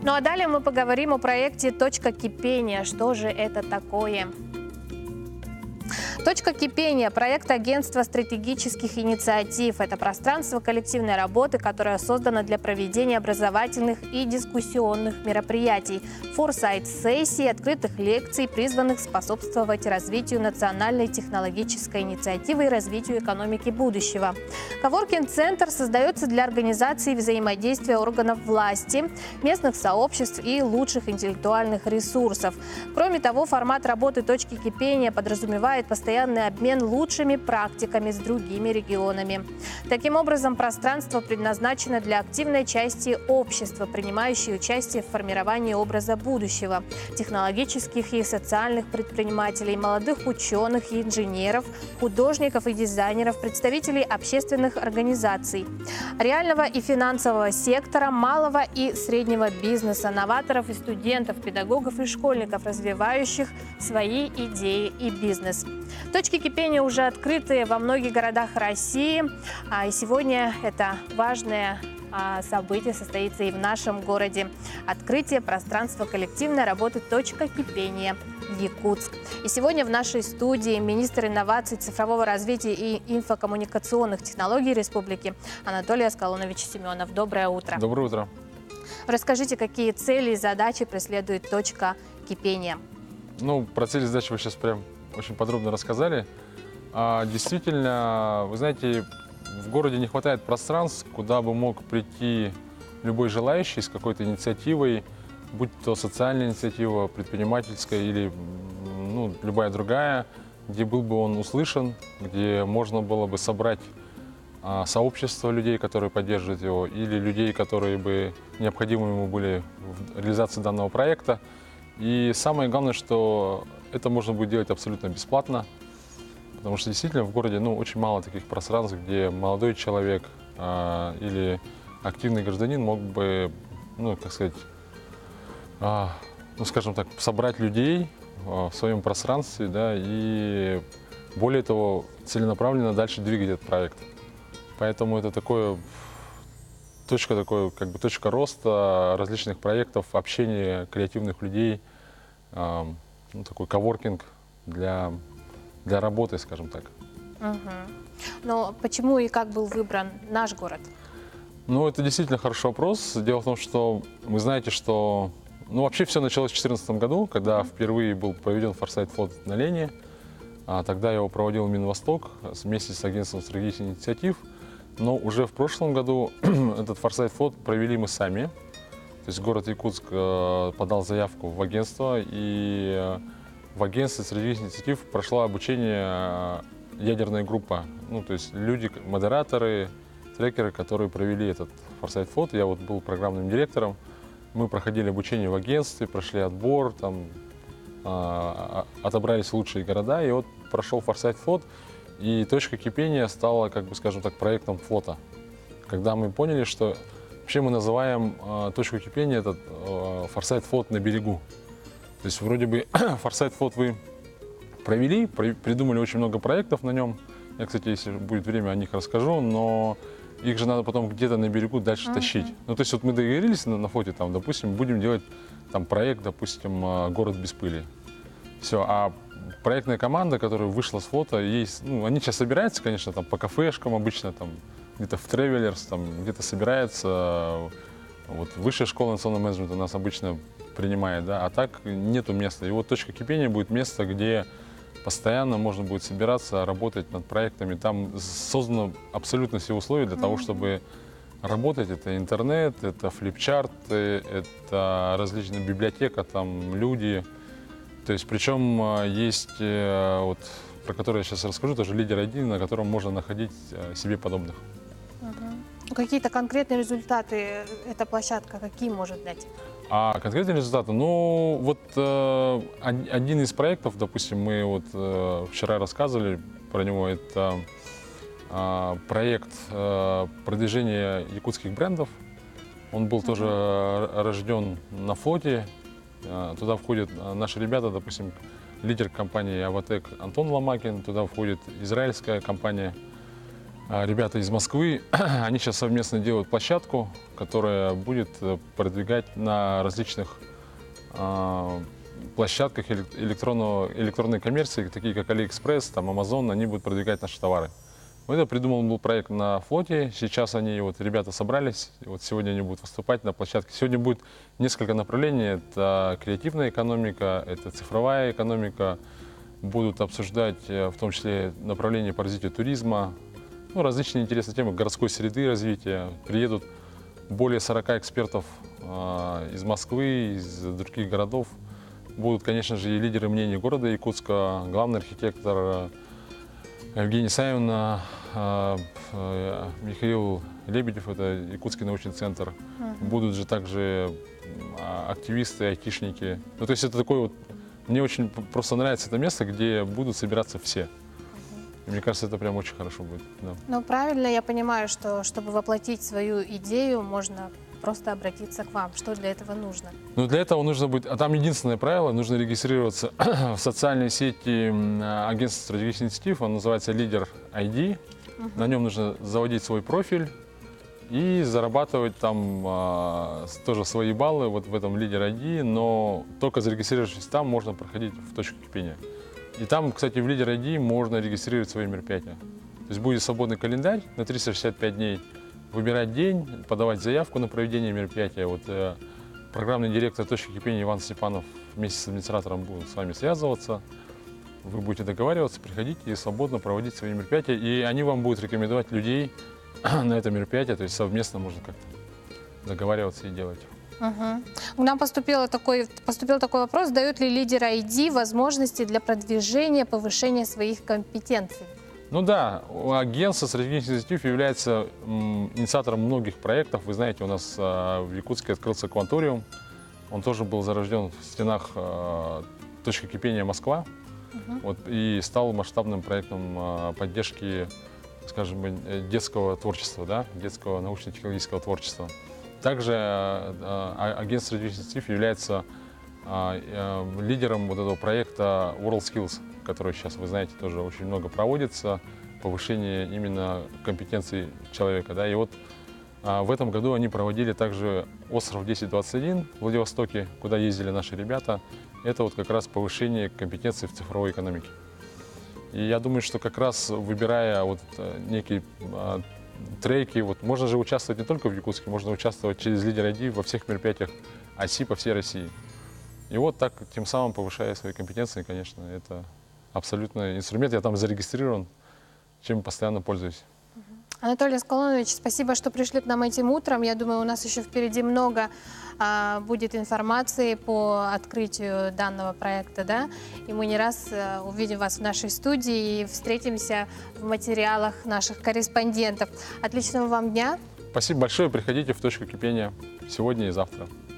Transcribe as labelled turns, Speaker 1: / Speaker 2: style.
Speaker 1: Ну а далее мы поговорим о проекте «Точка кипения». Что же это такое? «Точка кипения» – проект агентства стратегических инициатив. Это пространство коллективной работы, которое создано для проведения образовательных и дискуссионных мероприятий, форсайт-сессий, открытых лекций, призванных способствовать развитию национальной технологической инициативы и развитию экономики будущего. Коворкинг-центр создается для организации взаимодействия органов власти, местных сообществ и лучших интеллектуальных ресурсов. Кроме того, формат работы «Точки кипения» подразумевает постоянный обмен лучшими практиками с другими регионами. Таким образом, пространство предназначено для активной части общества, принимающей участие в формировании образа будущего, технологических и социальных предпринимателей, молодых ученых и инженеров, художников и дизайнеров, представителей общественных организаций, реального и финансового сектора, малого и среднего бизнеса, новаторов и студентов, педагогов и школьников, развивающих свои идеи и бизнес. Точки кипения уже открыты во многих городах России, и сегодня это важное событие состоится и в нашем городе. Открытие пространства коллективной работы «Точка кипения» Якутск. И сегодня в нашей студии министр инноваций, цифрового развития и инфокоммуникационных технологий Республики Анатолий Аскалонович Семенов. Доброе утро.
Speaker 2: Доброе утро.
Speaker 1: Расскажите, какие цели и задачи преследует «Точка кипения»?
Speaker 2: Ну, про цели и задачи вы сейчас прям очень подробно рассказали. Действительно, вы знаете, в городе не хватает пространств, куда бы мог прийти любой желающий с какой-то инициативой, будь то социальная инициатива, предпринимательская или любая другая, где был бы он услышан, где можно было бы собрать сообщество людей, которые поддерживают его, или людей, которые бы необходимы ему были в реализации данного проекта. И самое главное, что это можно будет делать абсолютно бесплатно, потому что действительно в городе очень мало таких пространств, где молодой человек или активный гражданин мог бы, скажем так, собрать людей в своем пространстве, да, и более того, целенаправленно дальше двигать этот проект. Поэтому это точка роста различных проектов, общения креативных людей, такой коворкинг для работы, скажем так.
Speaker 1: Но почему и как был выбран наш город?
Speaker 2: Это действительно хороший вопрос. Дело в том, что вы знаете, что вообще все началось в 2014 году, когда впервые был проведен форсайт-фот на Лене. Тогда его проводил Минвосток вместе с агентством стратегических инициатив. Но уже в прошлом году этот форсайт-фот провели мы сами. То есть город Якутск подал заявку в агентство, и в агентстве стратегических инициатив прошла обучение ядерная группа. То есть люди, модераторы, трекеры, которые провели этот форсайт-фот. Я был программным директором. Мы проходили обучение в агентстве, прошли отбор, отобрались лучшие города, и прошел форсайт-фот. И точка кипения стала, скажем так, проектом флота. Когда мы поняли, что вообще мы называем точку кипения этот форсайт-фот на берегу. То есть вроде бы форсайт-фот вы провели, придумали очень много проектов на нем. Я, кстати, если будет время, о них расскажу, но их же надо потом где-то на берегу дальше тащить. То есть мы договорились на фоте, допустим, будем делать проект, допустим, «Город без пыли». Все, а проектная команда, которая вышла с фото, есть, они сейчас собираются, конечно, по кафешкам обычно, где-то в Travelers, где-то собирается. Высшая школа национального менеджмента нас обычно принимает, да, а так нету места. И точка кипения будет место, где постоянно можно будет собираться, работать над проектами. Там создано абсолютно все условия для того, чтобы работать. Это интернет, это флипчарты, это различная библиотека, люди. То есть, причем есть, про который я сейчас расскажу, тоже лидер ID, на котором можно находить себе подобных.
Speaker 1: Какие-то конкретные результаты эта площадка какие может дать?
Speaker 2: А конкретные результаты? Один из проектов, допустим, мы вчера рассказывали про него, это проект продвижения якутских брендов. Он был тоже рожден на флоте. Туда входят наши ребята, допустим, лидер компании «Аватек» Антон Ломакин, туда входит израильская компания ребята из Москвы, они сейчас совместно делают площадку, которая будет продвигать на различных площадках электронной коммерции, такие как AliExpress, там, Amazon, они будут продвигать наши товары. Это придуман был проект на флоте. Сейчас они, вот ребята собрались, вот сегодня они будут выступать на площадке. Сегодня будет несколько направлений. Это креативная экономика, это цифровая экономика. Будут обсуждать в том числе направления по развитию туризма, ну, различные интересные темы городской среды развития. Приедут более 40 экспертов из Москвы, из других городов. Будут, конечно же, и лидеры мнений города Якутска, главный архитектор Евгения Саевна, Михаил Лебедев, это Якутский научный центр. Будут же также активисты, айтишники. Ну, то есть это такой вот, мне очень просто нравится это место, где будут собираться все. И мне кажется, это прям очень хорошо будет. Да.
Speaker 1: Ну, правильно я понимаю, что чтобы воплотить свою идею, можно просто обратиться к вам. Что для этого нужно?
Speaker 2: Ну, для этого нужно будет, а там единственное правило, нужно регистрироваться в социальной сети агентства стратегических инициатив, он называется Лидер ID. На нем нужно заводить свой профиль и зарабатывать там тоже свои баллы вот в этом Лидер ID, но только зарегистрировавшись там, можно проходить в точку кипения. И там, кстати, в Лидер ID можно регистрировать свои мероприятия. То есть будет свободный календарь на 365 дней, выбирать день, подавать заявку на проведение мероприятия. Вот программный директор точки кипения Иван Степанов вместе с администратором будет с вами связываться. Вы будете договариваться, приходите и свободно проводить свои мероприятия. И они вам будут рекомендовать людей на это мероприятие, то есть совместно можно как-то договариваться и делать.
Speaker 1: К нам поступил такой вопрос, дает ли Лидер ID возможности для продвижения, повышения своих компетенций?
Speaker 2: Ну да, агентство стратегических инициатив является инициатором многих проектов. Вы знаете, у нас в Якутске открылся Кванториум. Он тоже был зарожден в стенах точки кипения Москва. Вот, и стал масштабным проектом поддержки, скажем, детского творчества, да, детского научно-технологического творчества. Также агентство стратегических инициатив является лидером вот этого проекта WorldSkills, который сейчас, вы знаете, тоже очень много проводится, повышение именно компетенций человека. Да? И вот в этом году они проводили также остров 1021 в Владивостоке, куда ездили наши ребята. Это вот как раз повышение компетенций в цифровой экономике. И я думаю, что как раз выбирая вот некие треки, вот можно же участвовать не только в Якутске, можно участвовать через Лидер ID во всех мероприятиях ОСИ по всей России. И вот так, тем самым повышая свои компетенции, конечно, это абсолютно инструмент. Я там зарегистрирован, чем постоянно пользуюсь.
Speaker 1: Анатолий Аскалонович, спасибо, что пришли к нам этим утром. Я думаю, у нас еще впереди много будет информации по открытию данного проекта, да? И мы не раз увидим вас в нашей студии и встретимся в материалах наших корреспондентов. Отличного вам дня!
Speaker 2: Спасибо большое. Приходите в точку кипения сегодня и завтра.